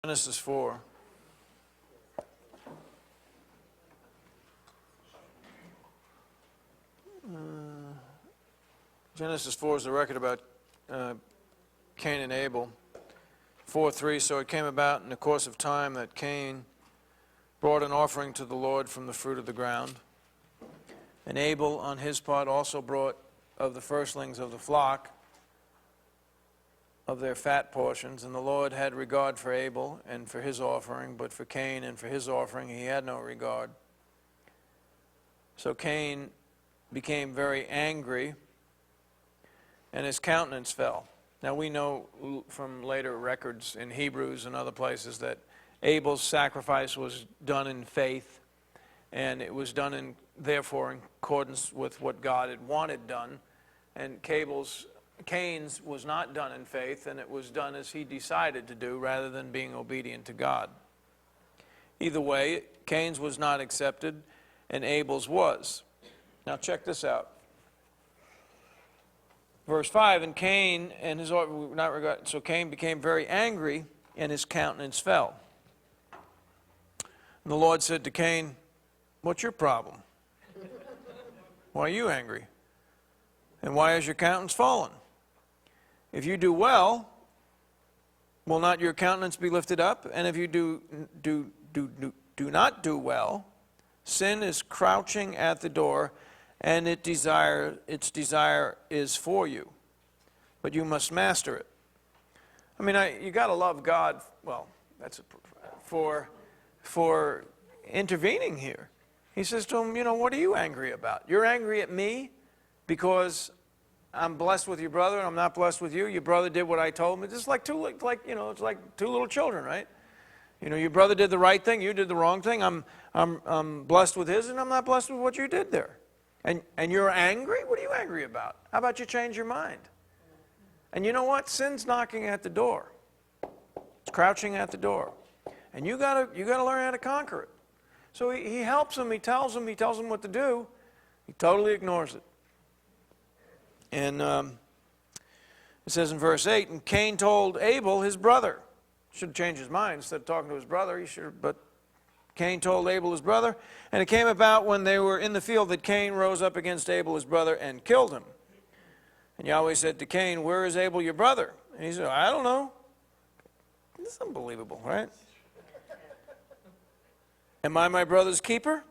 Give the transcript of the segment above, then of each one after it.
Genesis 4. Genesis 4 is a record about Cain and Abel. 4:3, so it came about in the course of time that Cain brought an offering to the Lord from the fruit of the ground. And Abel, on his part, also brought of the firstlings of the flock, of their fat portions. And the Lord had regard for Abel and for his offering, but for Cain and for his offering he had no regard. So Cain became very angry, and his countenance fell. Now we know from later records in Hebrews and other places that Abel's sacrifice was done in faith, and it was done therefore in accordance with what God had wanted done. And Cain's was not done in faith, and it was done as he decided to do rather than being obedient to God. Either way, Cain's was not accepted, and Abel's was. Now check this out. Verse 5, and Cain and his not regard. So Cain became very angry, and his countenance fell. And the Lord said to Cain, "What's your problem? Why are you angry? And why has your countenance fallen? If you do well, will not your countenance be lifted up? And if you do not do well, sin is crouching at the door, and its desire is for you, but you must master it." I mean, you got to love God. Well, that's for intervening here. He says to him, "What are you angry about? You're angry at me because I'm blessed with your brother, and I'm not blessed with you. Your brother did what I told him." It's just like it's like two little children, right? Your brother did the right thing, you did the wrong thing. I'm blessed with his, and I'm not blessed with what you did there. And you're angry? What are you angry about? How about you change your mind? And you know what? Sin's knocking at the door. It's crouching at the door. And you gotta learn how to conquer it. So he helps him, he tells him what to do. He totally ignores it. And it says in verse 8, and Cain told Abel, his brother. Should change his mind instead of talking to his brother. But Cain told Abel his brother, and it came about when they were in the field that Cain rose up against Abel his brother and killed him. And Yahweh said to Cain, "Where is Abel your brother?" And he said, "I don't know." This is unbelievable, right? "Am I my brother's keeper?"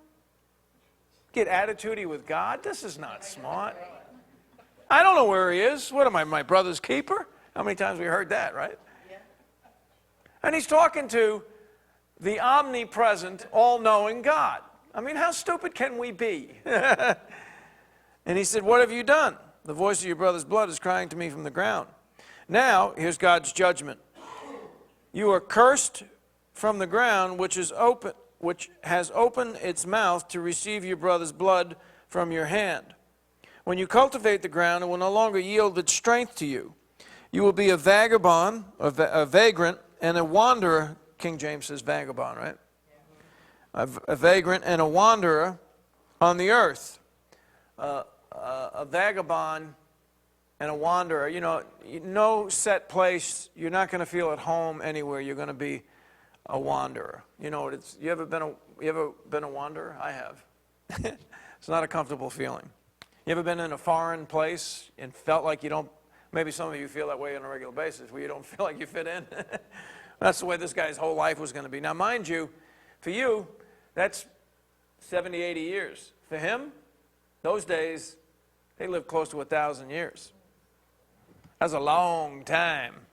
Get attitudey with God? This is not smart. "I don't know where he is. What am I, my brother's keeper?" How many times have we heard that, right? Yeah. And he's talking to the omnipresent, all-knowing God. I mean, how stupid can we be? And he said, "What have you done? The voice of your brother's blood is crying to me from the ground." Now, here's God's judgment. "You are cursed from the ground, which has opened its mouth to receive your brother's blood from your hand. When you cultivate the ground, it will no longer yield its strength to you. You will be a vagabond, a vagrant, and a wanderer." King James says vagabond, right? A vagrant and a wanderer on the earth. A vagabond and a wanderer. No set place. You're not going to feel at home anywhere. You're going to be a wanderer. You ever been a wanderer? I have. It's not a comfortable feeling. You ever been in a foreign place and felt like you don't? Maybe some of you feel that way on a regular basis, where you don't feel like you fit in. That's the way this guy's whole life was going to be. Now, mind you, for you, that's 70, 80 years. For him, those days, they lived close to 1,000 years. That's a long time.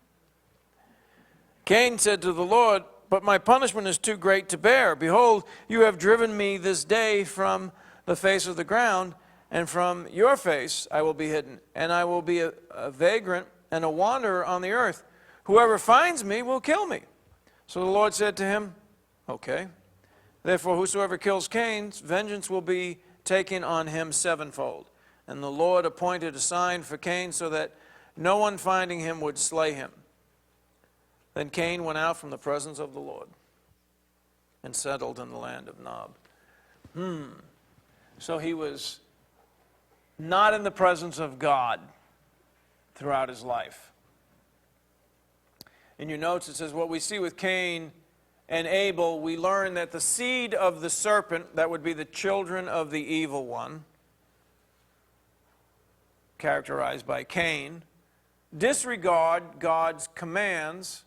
Cain said to the Lord, "But my punishment is too great to bear. Behold, you have driven me this day from the face of the ground, and from your face I will be hidden, and I will be a vagrant and a wanderer on the earth. Whoever finds me will kill me." So the Lord said to him, "Okay. Therefore whosoever kills Cain, vengeance will be taken on him sevenfold." And the Lord appointed a sign for Cain so that no one finding him would slay him. Then Cain went out from the presence of the Lord and settled in the land of Nob. So he was not in the presence of God throughout his life. In your notes it says, what we see with Cain and Abel, we learn that the seed of the serpent, that would be the children of the evil one, characterized by Cain, disregard God's commands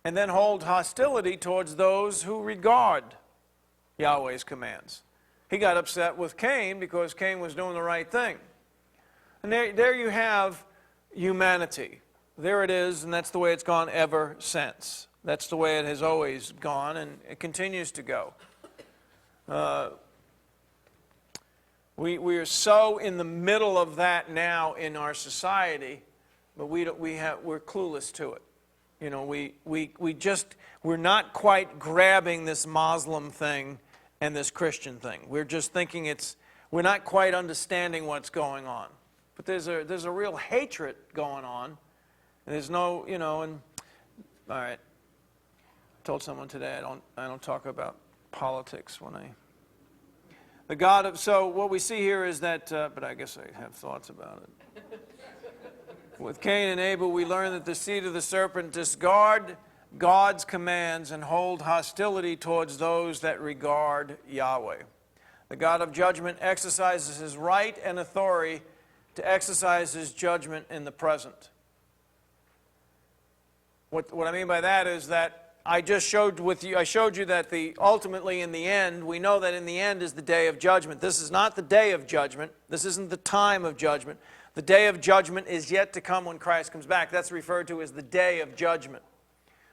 and then hold hostility towards those who regard Yahweh's commands. He got upset with Cain because Cain was doing the right thing. And there you have humanity. There it is, and that's the way it's gone ever since. That's the way it has always gone, and it continues to go. We are so in the middle of that now in our society, but we're clueless to it. You know, we're not quite grabbing this Muslim thing and this Christian thing. We're just thinking we're not quite understanding what's going on. But there's a real hatred going on. And there's no, you know, and all right. I told someone today I don't talk about politics when so what we see here is that, but I guess I have thoughts about it. With Cain and Abel, we learn that the seed of the serpent discard God's commands and hold hostility towards those that regard Yahweh. The God of judgment exercises his right and authority to exercise his judgment in the present. What I mean by that is that I showed you that ultimately in the end, we know that in the end is the day of judgment. This is not the day of judgment. This isn't the time of judgment. The day of judgment is yet to come when Christ comes back. That's referred to as the day of judgment,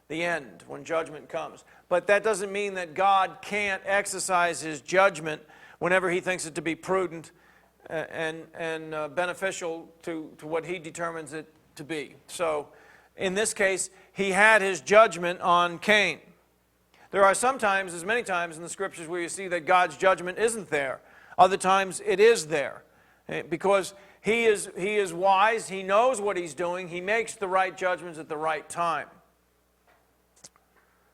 the end, when judgment comes. But that doesn't mean that God can't exercise his judgment whenever he thinks it to be prudent and beneficial to what he determines it to be. So in this case, he had his judgment on Cain. There are sometimes, as many times in the Scriptures, where you see that God's judgment isn't there. Other times it is there. Because he is wise, he knows what he's doing, he makes the right judgments at the right time.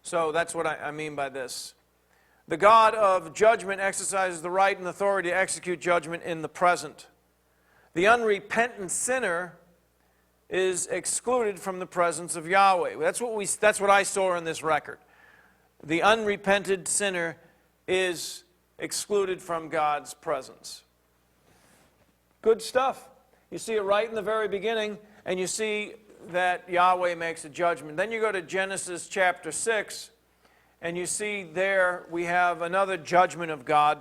So that's what I mean by this. The God of judgment exercises the right and authority to execute judgment in the present. The unrepentant sinner is excluded from the presence of Yahweh. That's what I saw in this record. The unrepented sinner is excluded from God's presence. Good stuff. You see it right in the very beginning, and you see that Yahweh makes a judgment. Then you go to Genesis chapter 6, and you see there we have another judgment of God,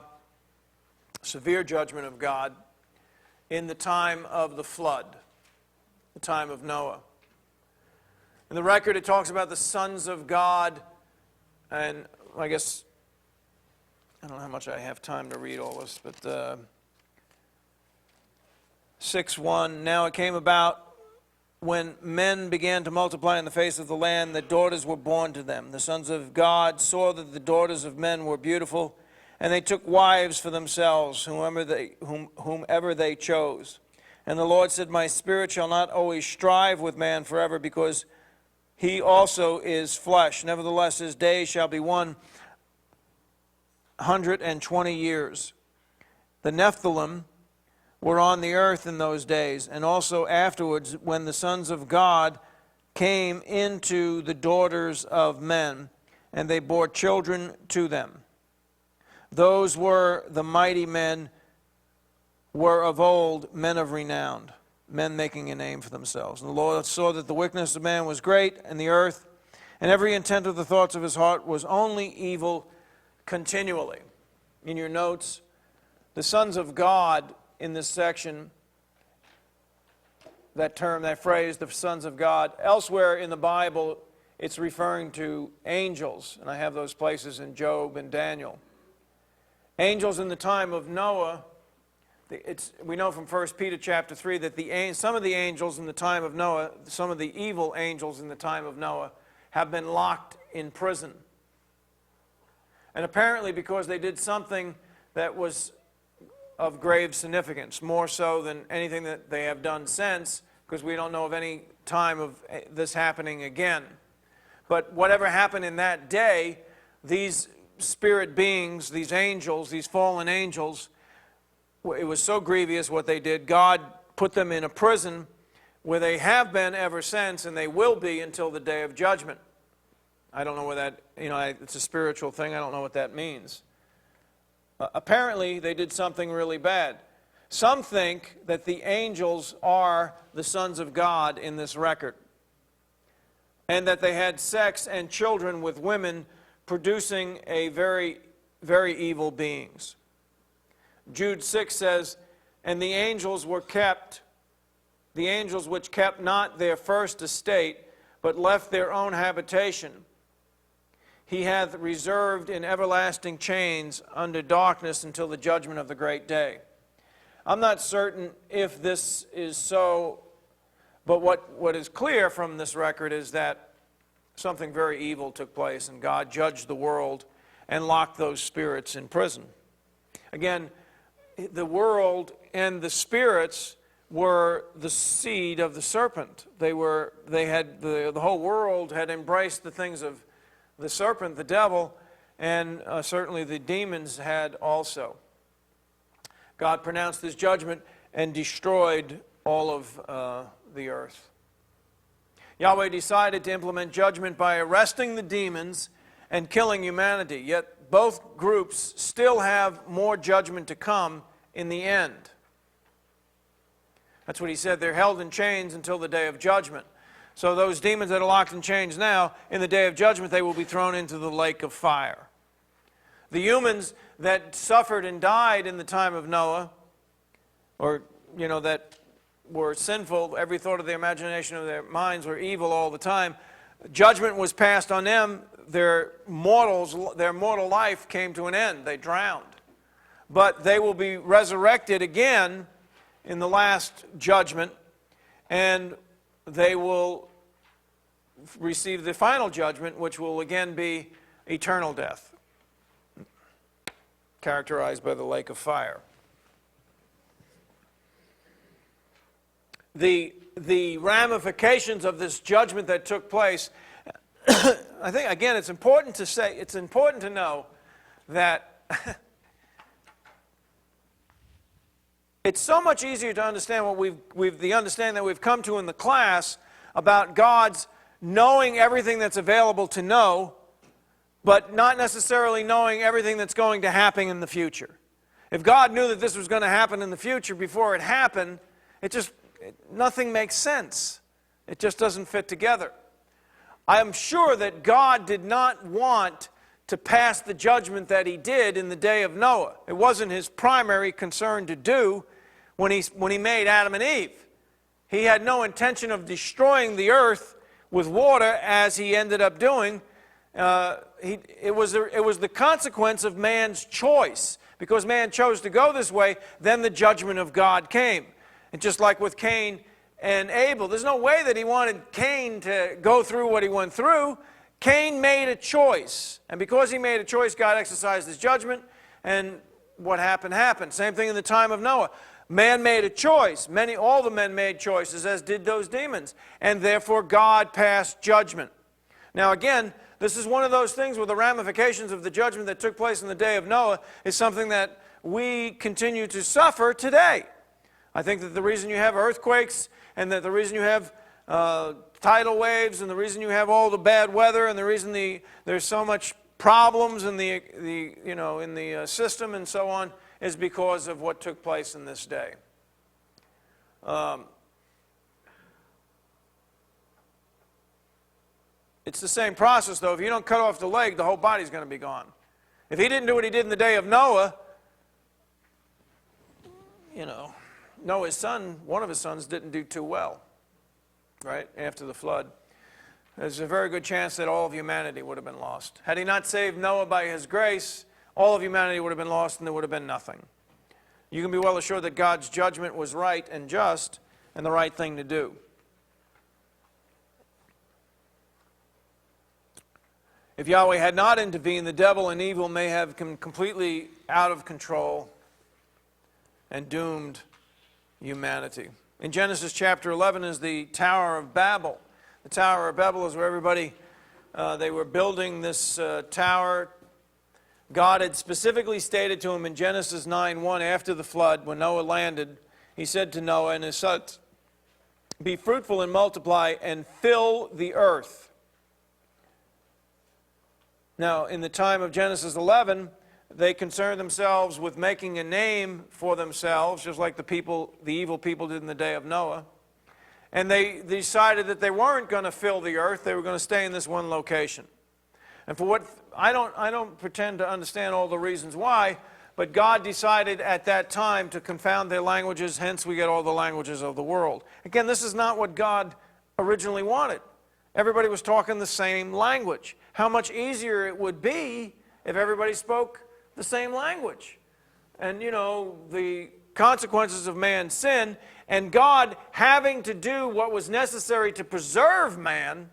severe judgment of God, in the time of the flood. The time of Noah. In the record, it talks about the sons of God, and I guess, I don't know how much I have time to read all this, but 6:1, now it came about when men began to multiply in the face of the land that daughters were born to them. The sons of God saw that the daughters of men were beautiful, and they took wives for themselves, whomever they chose. And the Lord said, my spirit shall not always strive with man forever, because he also is flesh. Nevertheless, his days shall be 120 years. The Nephilim were on the earth in those days, and also afterwards, when the sons of God came into the daughters of men, and they bore children to them. Those were the mighty men, were of old men of renown, men making a name for themselves. And the Lord saw that the wickedness of man was great in the earth, and every intent of the thoughts of his heart was only evil continually. In your notes, the sons of God in this section, that term, that phrase, the sons of God, elsewhere in the Bible, it's referring to angels, and I have those places in Job and Daniel. Angels in the time of Noah, we know from 1 Peter chapter 3 that some of the angels in the time of Noah, some of the evil angels in the time of Noah, have been locked in prison. And apparently because they did something that was of grave significance, more so than anything that they have done since, because we don't know of any time of this happening again. But whatever happened in that day, these spirit beings, these angels, these fallen angels, it was so grievous what they did. God put them in a prison where they have been ever since, and they will be until the day of judgment. I don't know where that, it's a spiritual thing. I don't know what that means. Apparently, they did something really bad. Some think that the angels are the sons of God in this record, and that they had sex and children with women, producing a very, very evil beings. Jude 6 says, "And the angels were kept, the angels which kept not their first estate, but left their own habitation, he hath reserved in everlasting chains under darkness until the judgment of the great day." I'm not certain if this is so, but what is clear from this record is that something very evil took place, and God judged the world and locked those spirits in prison. Again, the world and the spirits were the seed of the serpent. The whole world had embraced the things of the serpent, the devil, and certainly the demons had also. God pronounced his judgment and destroyed all of the earth. Yahweh decided to implement judgment by arresting the demons and killing humanity, yet both groups still have more judgment to come in the end. That's what he said. They're held in chains until the day of judgment. So those demons that are locked in chains now, in the day of judgment, they will be thrown into the lake of fire. The humans that suffered and died in the time of Noah, or, that were sinful, every thought of their imagination of their minds were evil all the time, judgment was passed on them. Their mortal life came to an end. They drowned. But they will be resurrected again in the last judgment, and they will receive the final judgment, which will again be eternal death, characterized by the lake of fire. The ramifications of this judgment that took place, I think, again, it's important to know that it's so much easier to understand what the understanding that we've come to in the class about God's knowing everything that's available to know, but not necessarily knowing everything that's going to happen in the future. If God knew that this was going to happen in the future before it happened, nothing makes sense. It just doesn't fit together. I am sure that God did not want to pass the judgment that he did in the day of Noah. It wasn't his primary concern to do when he made Adam and Eve. He had no intention of destroying the earth with water as he ended up doing. It was the consequence of man's choice. Because man chose to go this way, then the judgment of God came. And just like with Cain and Abel, there's no way that he wanted Cain to go through what he went through. Cain made a choice. And because he made a choice, God exercised his judgment, and what happened, happened. Same thing in the time of Noah. Man made a choice. All the men made choices, as did those demons. And therefore God passed judgment. Now again, this is one of those things where the ramifications of the judgment that took place in the day of Noah is something that we continue to suffer today. I think that the reason you have earthquakes, and that the reason you have tidal waves, and the reason you have all the bad weather, and the reason there's so much problems in the system and so on, is because of what took place in this day. It's the same process, though. If you don't cut off the leg, the whole body's going to be gone. If he didn't do what he did in the day of Noah, Noah's son, one of his sons, didn't do too well, right, after the flood. There's a very good chance that all of humanity would have been lost. Had he not saved Noah by his grace, all of humanity would have been lost and there would have been nothing. You can be well assured that God's judgment was right and just and the right thing to do. If Yahweh had not intervened, the devil and evil may have come completely out of control and doomed humanity. In Genesis chapter 11 is the Tower of Babel. The Tower of Babel is where everybody, they were building this tower. God had specifically stated to him in Genesis 9:1, after the flood, when Noah landed, he said to Noah and his sons, Be fruitful and multiply and fill the earth. Now, in the time of Genesis 11, they concerned themselves with making a name for themselves, just like the evil people did in the day of Noah. And they decided that they weren't going to fill the earth, they were going to stay in this one location. And for what, I don't pretend to understand all the reasons why, but God decided at that time to confound their languages, hence we get all the languages of the world. Again, this is not what God originally wanted. Everybody was talking the same language. How much easier it would be if everybody spoke the same language. And you know, the consequences of man's sin, and God having to do what was necessary to preserve man,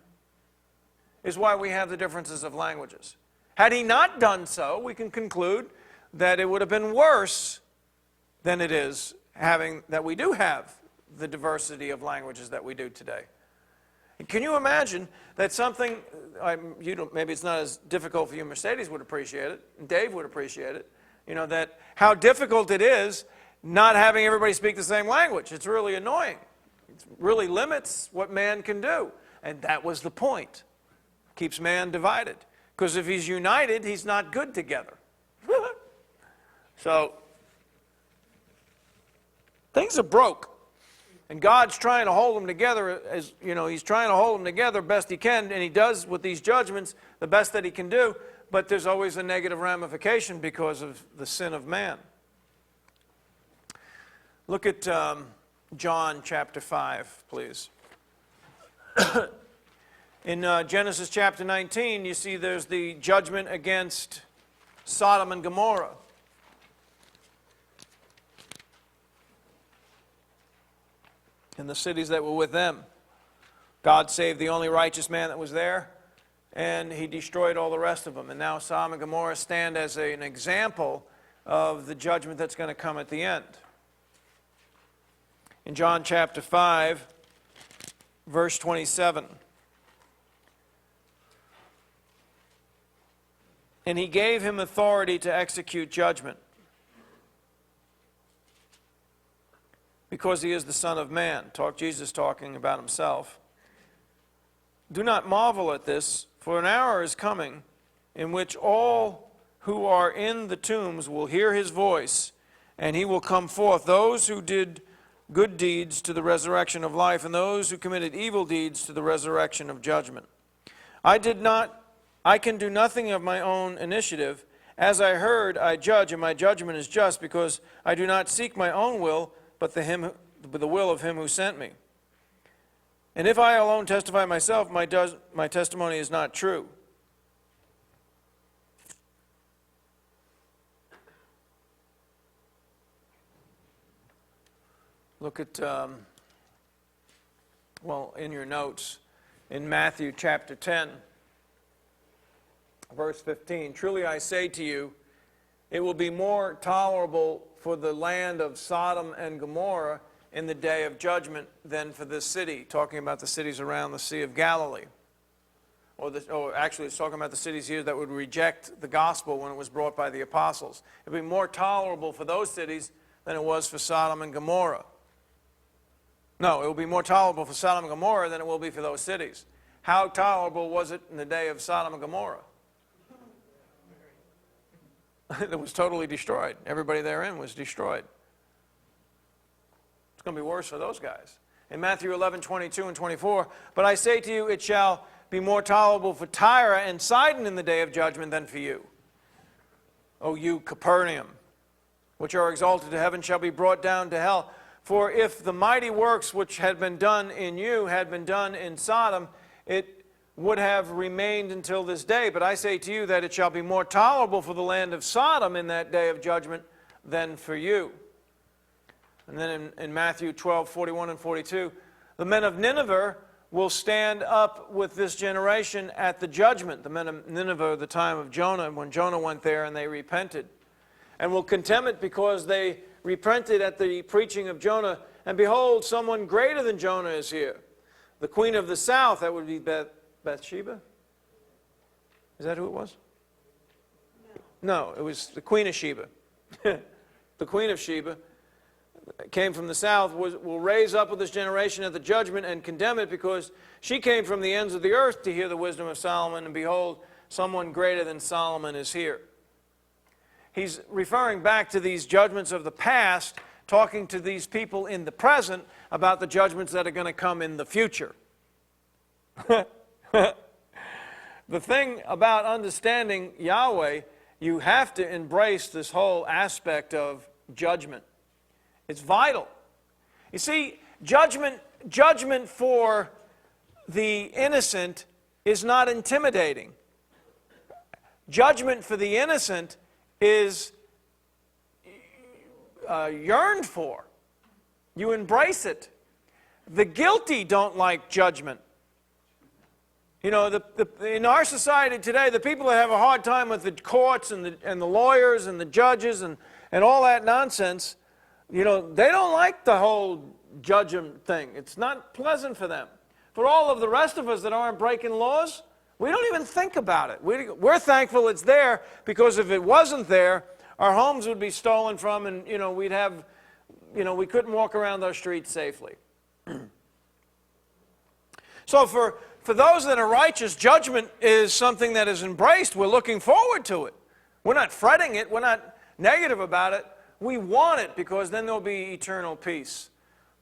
is why we have the differences of languages. Had he not done so, we can conclude that it would have been worse than it is that we do have the diversity of languages that we do today. Can you imagine that something, maybe it's not as difficult for you, Mercedes would appreciate it, Dave would appreciate it, you know, that how difficult it is not having everybody speak the same language. It's really annoying. It really limits what man can do. And that was the point. Keeps man divided. Because if he's united, he's not good together. So, things are broke. And God's trying to hold them together, as you know, he's trying to hold them together best he can, and he does with these judgments the best that he can do, but there's always a negative ramification because of the sin of man. Look at John chapter 5, please. In Genesis chapter 19, you see there's the judgment against Sodom and Gomorrah. And the cities that were with them. God saved the only righteous man that was there, and he destroyed all the rest of them. And now Sodom and Gomorrah stand as an example of the judgment that's going to come at the end. In John chapter 5, verse 27. And he gave him authority to execute judgment, because he is the Son of Man. Jesus talking about himself. Do not marvel at this, for an hour is coming in which all who are in the tombs will hear his voice, and he will come forth, those who did good deeds to the resurrection of life, and those who committed evil deeds to the resurrection of judgment. I can do nothing of my own initiative. As I heard, I judge, and my judgment is just, because I do not seek my own will, but the will of him who sent me. And if I alone testify myself, my testimony is not true. Look at, in your notes, in Matthew chapter 10, verse 15. Truly I say to you, it will be more tolerable for the land of Sodom and Gomorrah in the day of judgment than for this city, talking about the cities around the Sea of Galilee. Or actually it's talking about the cities here that would reject the gospel when it was brought by the apostles. It would be more tolerable for those cities than it was for Sodom and Gomorrah. No, it will be more tolerable for Sodom and Gomorrah than it will be for those cities. How tolerable was it in the day of Sodom and Gomorrah? It was totally destroyed. Everybody therein was destroyed. It's going to be worse for those guys. In Matthew 11, 22 and 24, but I say to you, it shall be more tolerable for Tyre and Sidon in the day of judgment than for you. O you Capernaum, which are exalted to heaven, shall be brought down to hell. For if the mighty works which had been done in you had been done in Sodom, it would have remained until this day. But I say to you that it shall be more tolerable for the land of Sodom in that day of judgment than for you. And then in Matthew 12, 41 and 42, the men of Nineveh will stand up with this generation at the judgment. The men of Nineveh, the time of Jonah, when Jonah went there and they repented. And will condemn it because they repented at the preaching of Jonah. And behold, someone greater than Jonah is here. The queen of the south, that would be Bathsheba? Is that who it was? No, it was the Queen of Sheba. The Queen of Sheba. came from the south, will raise up with this generation at the judgment and condemn it, because she came from the ends of the earth to hear the wisdom of Solomon, and behold, someone greater than Solomon is here. He's referring back to these judgments of the past, talking to these people in the present about the judgments that are going to come in the future. The thing about understanding Yahweh, you have to embrace this whole aspect of judgment. It's vital. You see, judgment for the innocent is not intimidating. Judgment for the innocent is yearned for. You embrace it. The guilty don't like judgment. You know, in our society today, the people that have a hard time with the courts and the lawyers and the judges and all that nonsense, you know, they don't like the whole judgment thing. It's not pleasant for them. For all of the rest of us that aren't breaking laws, we don't even think about it. We're thankful it's there, because if it wasn't there, our homes would be stolen from, and, you know, we'd have, you know, we couldn't walk around our streets safely. So for those that are righteous, judgment is something that is embraced. We're looking forward to it. We're not fretting it. We're not negative about it. We want it, because then there'll be eternal peace.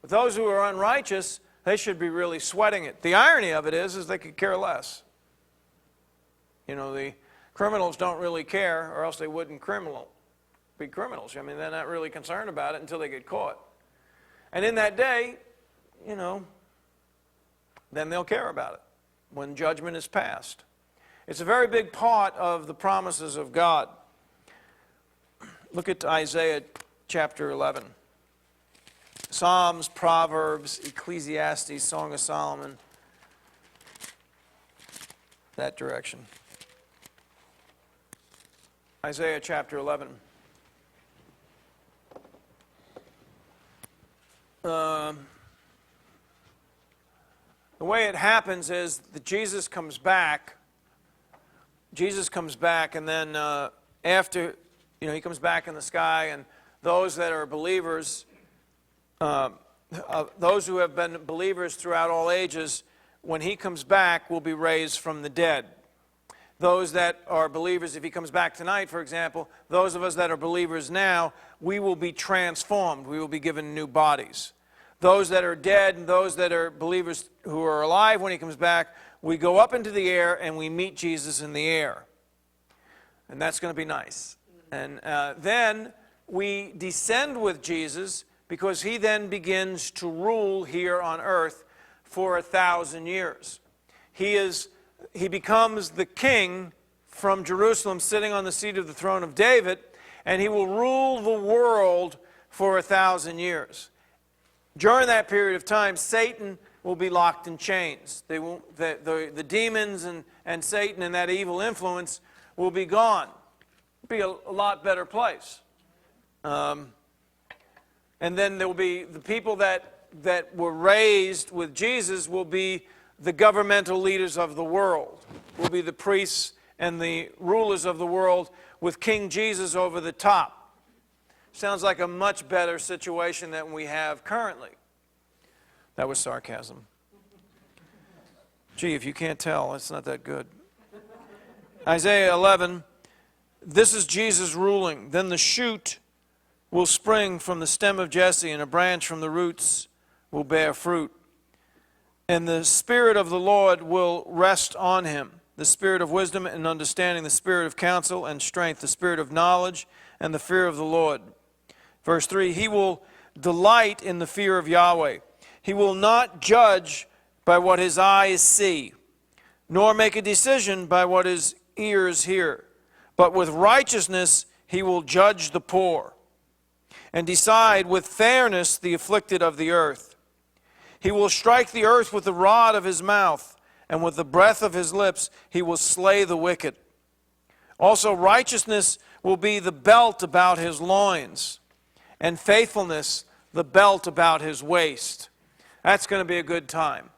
But those who are unrighteous, they should be really sweating it. The irony of it is they could care less. You know, the criminals don't really care, or else they wouldn't be criminals. I mean, they're not really concerned about it until they get caught. And in that day, you know, then they'll care about it when judgment is passed. It's a very big part of the promises of God. Look at Isaiah chapter 11. Psalms, Proverbs, Ecclesiastes, Song of Solomon, that direction. Isaiah chapter 11. The way it happens is that Jesus comes back, and then after, you know, he comes back in the sky, and those that are believers, those who have been believers throughout all ages, when he comes back, will be raised from the dead. Those that are believers, if he comes back tonight, for example, those of us that are believers now, we will be transformed. We will be given new bodies. Those that are dead and those that are believers who are alive when he comes back, we go up into the air and we meet Jesus in the air. And that's going to be nice. And then we descend with Jesus, because he then begins to rule here on earth for 1,000 years. He becomes the king from Jerusalem, sitting on the seat of the throne of David, and he will rule the world for 1,000 years. During that period of time, Satan will be locked in chains. The demons and Satan and that evil influence will be gone. It'll be a lot better place. And then there will be the people that were raised with Jesus will be the governmental leaders of the world, will be the priests and the rulers of the world, with King Jesus over the top. Sounds like a much better situation than we have currently. That was sarcasm. Gee, if you can't tell, it's not that good. Isaiah 11, this is Jesus ruling. Then the shoot will spring from the stem of Jesse, and a branch from the roots will bear fruit. And the Spirit of the Lord will rest on him, the Spirit of wisdom and understanding, the Spirit of counsel and strength, the Spirit of knowledge and the fear of the Lord. Verse 3, he will delight in the fear of Yahweh. He will not judge by what his eyes see, nor make a decision by what his ears hear. But with righteousness he will judge the poor, and decide with fairness the afflicted of the earth. He will strike the earth with the rod of his mouth, and with the breath of his lips he will slay the wicked. Also righteousness will be the belt about his loins, and faithfulness the belt about his waist. That's going to be a good time.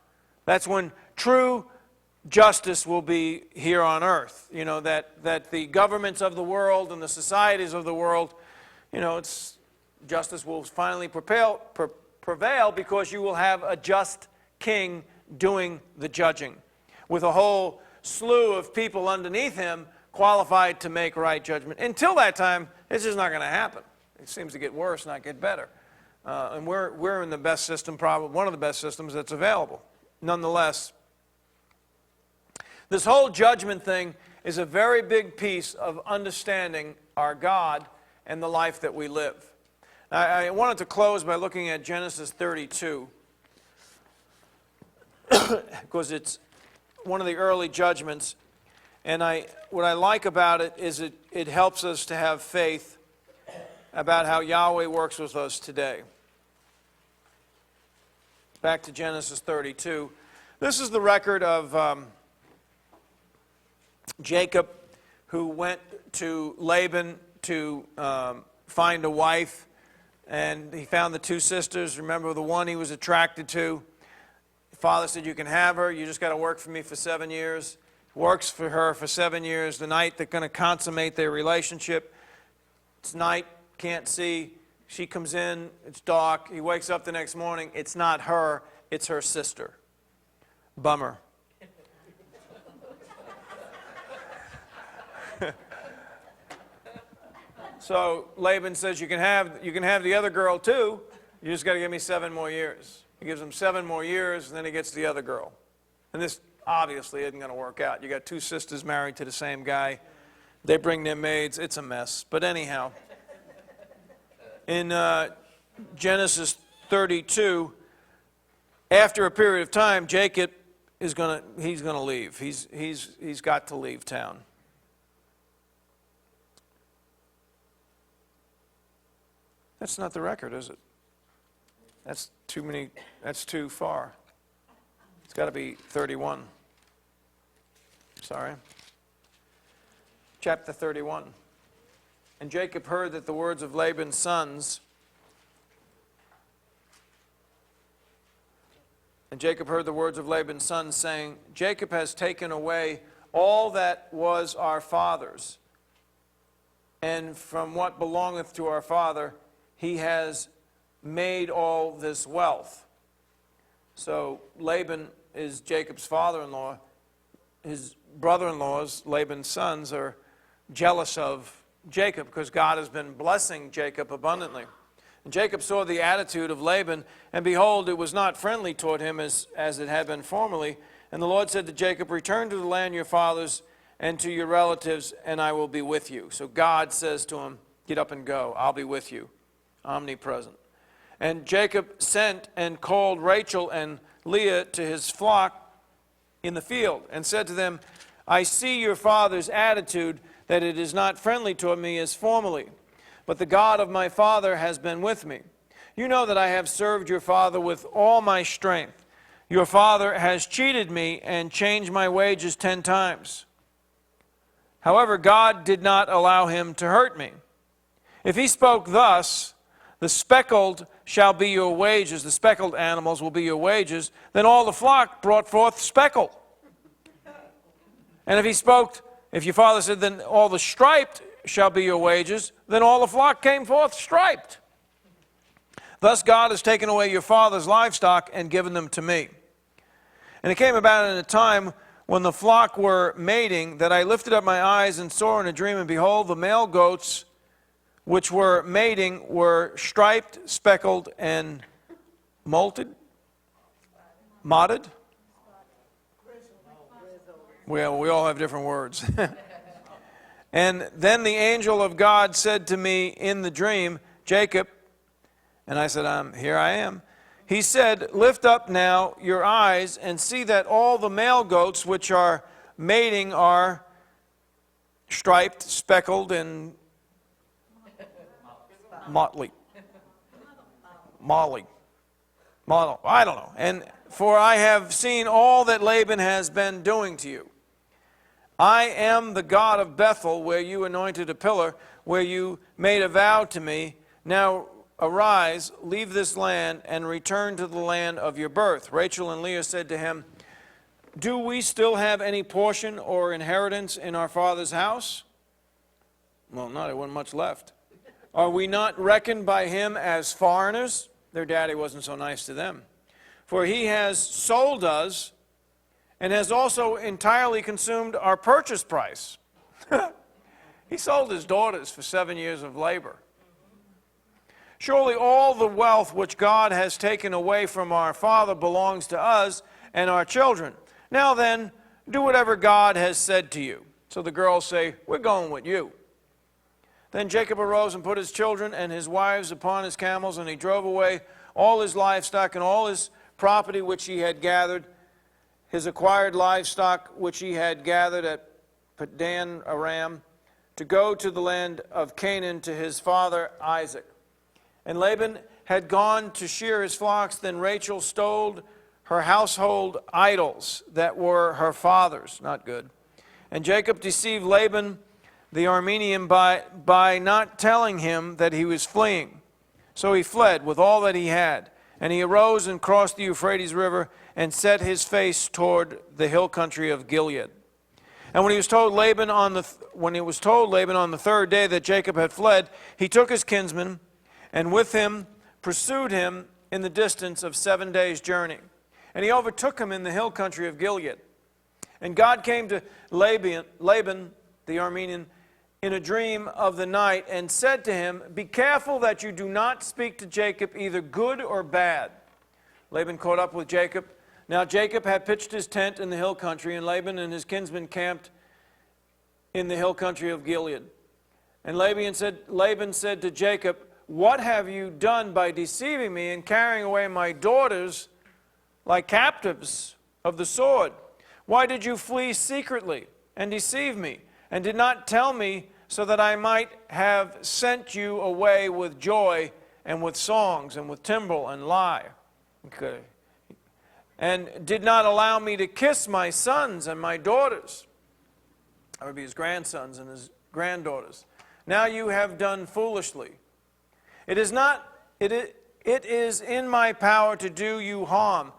That's when true justice will be here on earth. You know, that the governments of the world and the societies of the world, you know, Justice will finally prevail because you will have a just king doing the judging, with a whole slew of people underneath him qualified to make right judgment. Until that time, it's just not going to happen. It seems to get worse, not get better. And we're in the best system, probably one of the best systems that's available. Nonetheless, this whole judgment thing is a very big piece of understanding our God and the life that we live. I wanted to close by looking at Genesis 32, because it's one of the early judgments. And what I like about it is it helps us to have faith about how Yahweh works with us today. Back to Genesis 32. This is the record of Jacob, who went to Laban to find a wife, and he found the two sisters. Remember, the one he was attracted to, the father said, you can have her, you just got to work for me for 7 years. Works for her for 7 years. The night they're going to consummate their relationship, it's night, can't see. She comes in, it's dark. He wakes up the next morning, it's not her, it's her sister. Bummer. So Laban says, you can have the other girl too, you just got to give me 7 more years. He gives him 7 more years, and then he gets the other girl. And this obviously isn't going to work out. You got 2 sisters married to the same guy. They bring their maids. It's a mess. But anyhow, in Genesis 32, after a period of time, Jacob he's going to leave. He's got to leave town. That's not the record, is it? That's too many. That's too far. It's got to be 31. Sorry. Chapter 31. And Jacob heard that the words of Laban's sons. And Jacob heard the words of Laban's sons, saying, Jacob has taken away all that was our father's, and from what belongeth to our father, he has made all this wealth. So Laban is Jacob's father-in-law. His brother-in-laws, Laban's sons, are jealous of Jacob because God has been blessing Jacob abundantly. And Jacob saw the attitude of Laban, and behold, it was not friendly toward him as it had been formerly. And the Lord said to Jacob, return to the land your fathers and to your relatives, and I will be with you. So God says to him, get up and go. I'll be with you. Omnipresent. And Jacob sent and called Rachel and Leah to his flock in the field, and said to them, I see your father's attitude, that it is not friendly toward me as formerly, but the God of my father has been with me. You know that I have served your father with all my strength. Your father has cheated me and changed my wages 10 times. However, God did not allow him to hurt me. If he spoke thus, the speckled shall be your wages, the speckled animals will be your wages, then all the flock brought forth speckled. And if your father said, then all the striped shall be your wages, then all the flock came forth striped. Thus God has taken away your father's livestock and given them to me. And it came about in a time when the flock were mating, that I lifted up my eyes and saw in a dream, and behold, the male goats which were mating were striped, speckled, and mottled. Well, we all have different words. And then the angel of God said to me in the dream, Jacob, and I said, here I am. He said, lift up now your eyes and see that all the male goats which are mating are striped, speckled, and motley. I don't know. And for I have seen all that Laban has been doing to you. I am the God of Bethel, where you anointed a pillar, where you made a vow to me. Now arise, leave this land, and return to the land of your birth. Rachel and Leah said to him, do we still have any portion or inheritance in our father's house? Well, no, there wasn't much left. Are we not reckoned by him as foreigners? Their daddy wasn't so nice to them. For he has sold us and has also entirely consumed our purchase price. He sold his daughters for 7 years of labor. Surely all the wealth which God has taken away from our father belongs to us and our children. Now then, do whatever God has said to you. So the girls say, we're going with you. Then Jacob arose and put his children and his wives upon his camels, and he drove away all his livestock and all his property which he had gathered, his acquired livestock which he had gathered at Padan Aram, to go to the land of Canaan to his father Isaac. And Laban had gone to shear his flocks. Then Rachel stole her household idols that were her father's. Not good. And Jacob deceived Laban the Aramean by not telling him that he was fleeing. So he fled with all that he had. And he arose and crossed the Euphrates River and set his face toward the hill country of Gilead. And when it was told Laban on the third day that Jacob had fled, he took his kinsmen and with him pursued him in the distance of 7 days' journey. And he overtook him in the hill country of Gilead. And God came to Laban the Aramean in a dream of the night and said to him, be careful that you do not speak to Jacob either good or bad. Laban caught up with Jacob. Now Jacob had pitched his tent in the hill country, and Laban and his kinsmen camped in the hill country of Gilead. And Laban said to Jacob, what have you done by deceiving me and carrying away my daughters like captives of the sword? Why did you flee secretly and deceive me, and did not tell me, so that I might have sent you away with joy and with songs and with timbrel and lyre? Okay. And did not allow me to kiss my sons and my daughters. That would be his grandsons and his granddaughters. Now you have done foolishly. It is in my power to do you harm.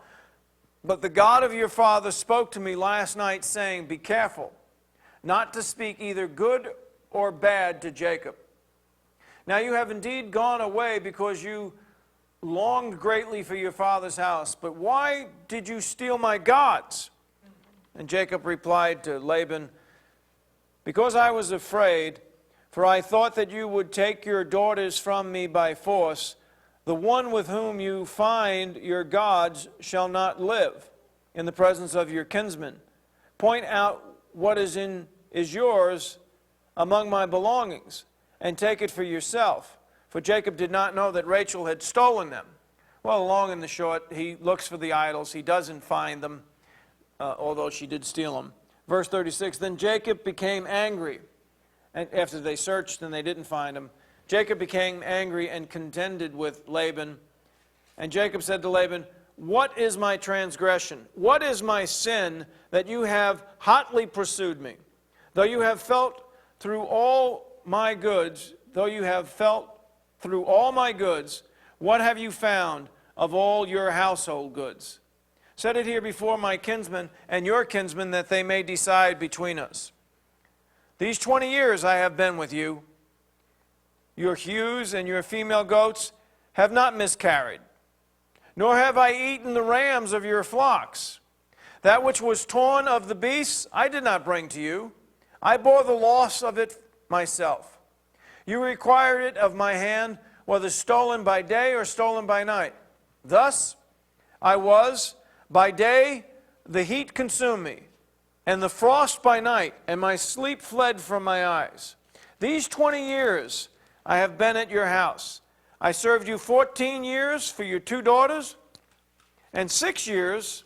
But the God of your father spoke to me last night, saying, be careful not to speak either good or bad to Jacob. Now you have indeed gone away because you longed greatly for your father's house. But why did you steal my gods? And Jacob replied to Laban, because I was afraid, for I thought that you would take your daughters from me by force. The one with whom you find your gods shall not live in the presence of your kinsmen. Point out what is yours among my belongings, and take it for yourself. For Jacob did not know that Rachel had stolen them. Well, long and the short, he looks for the idols. He doesn't find them, although she did steal them. Verse 36, then Jacob became angry. And after they searched and they didn't find him, Jacob became angry and contended with Laban. And Jacob said to Laban, what is my transgression? What is my sin that you have hotly pursued me? Though you have felt through all my goods, what have you found of all your household goods? Set it here before my kinsmen and your kinsmen, that they may decide between us. These 20 years I have been with you. Your ewes and your female goats have not miscarried, nor have I eaten the rams of your flocks. That which was torn of the beasts I did not bring to you. I bore the loss of it myself. You required it of my hand, whether stolen by day or stolen by night. Thus I was, by day the heat consumed me, and the frost by night, and my sleep fled from my eyes. These 20 years I have been at your house. I served you 14 years for your 2 daughters, and 6 years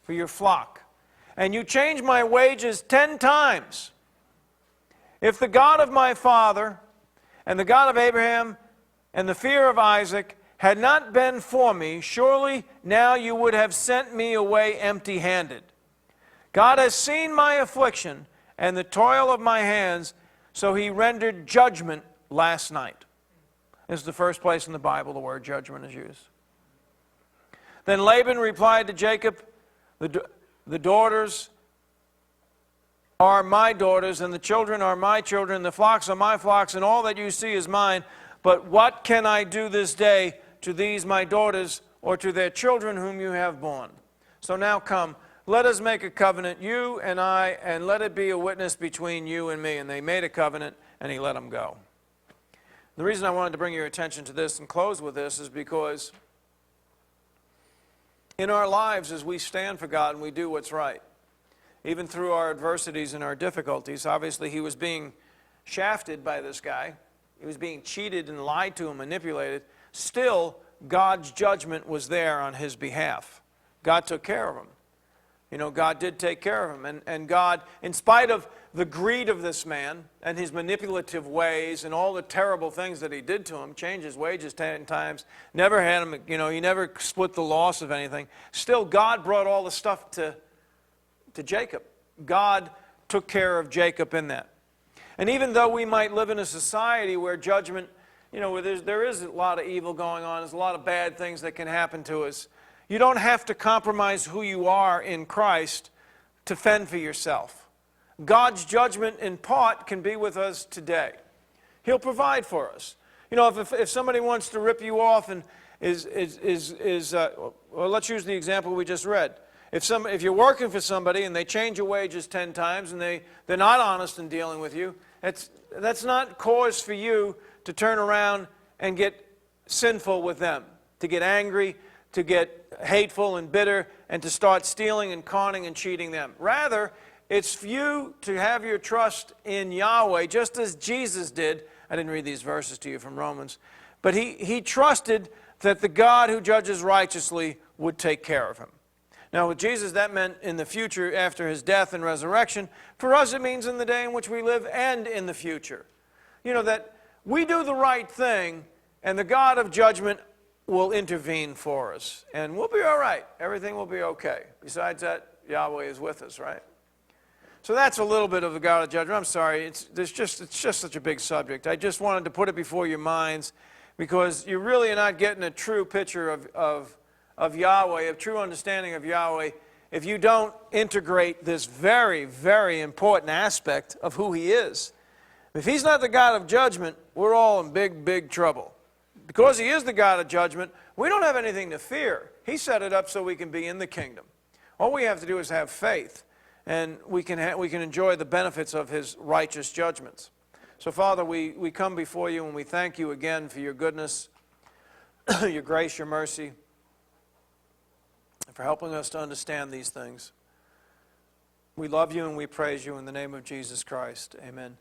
for your flock. And you changed my wages 10 times. If the God of my father and the God of Abraham and the fear of Isaac had not been for me, surely now you would have sent me away empty-handed. God has seen my affliction and the toil of my hands, so he rendered judgment last night. This is the first place in the Bible the word judgment is used. Then Laban replied to Jacob, the daughters are my daughters, and the children are my children, the flocks are my flocks, and all that you see is mine. But what can I do this day to these my daughters, or to their children whom you have borne? So now come, let us make a covenant, you and I, and let it be a witness between you and me. And they made a covenant, and he let them go. The reason I wanted to bring your attention to this and close with this is because in our lives, as we stand for God and we do what's right, even through our adversities and our difficulties, obviously he was being shafted by this guy. He was being cheated and lied to and manipulated. Still, God's judgment was there on his behalf. God took care of him. You know, God did take care of him. And God, in spite of the greed of this man and his manipulative ways and all the terrible things that he did to him, changed his wages 10 times, never had him, you know, he never split the loss of anything. Still, God brought all the stuff to Jacob. God took care of Jacob in that. And even though we might live in a society where judgment, you know, where there is a lot of evil going on, there's a lot of bad things that can happen to us, you don't have to compromise who you are in Christ to fend for yourself. God's judgment in part can be with us today. He'll provide for us. You know, if somebody wants to rip you off and well, let's use the example we just read. If you're working for somebody and they change your wages 10 times and they're not honest in dealing with you, that's not cause for you to turn around and get sinful with them, to get angry, to get hateful and bitter, and to start stealing and conning and cheating them. Rather, it's for you to have your trust in Yahweh, just as Jesus did. I didn't read these verses to you from Romans. But he trusted that the God who judges righteously would take care of him. Now, with Jesus, that meant in the future after his death and resurrection. For us, it means in the day in which we live and in the future. You know, that we do the right thing, and the God of judgment will intervene for us. And we'll be all right. Everything will be okay. Besides that, Yahweh is with us, right? So that's a little bit of the God of judgment. I'm sorry. It's just such a big subject. I just wanted to put it before your minds because you really are not getting a true picture of Yahweh, a true understanding of Yahweh, if you don't integrate this very, very important aspect of who he is. If he's not the God of judgment, we're all in big, big trouble. Because he is the God of judgment, we don't have anything to fear. He set it up so we can be in the kingdom. All we have to do is have faith, and we can enjoy the benefits of his righteous judgments. So, Father, we come before you, and we thank you again for your goodness, your grace, your mercy, for helping us to understand these things. We love you and we praise you in the name of Jesus Christ. Amen.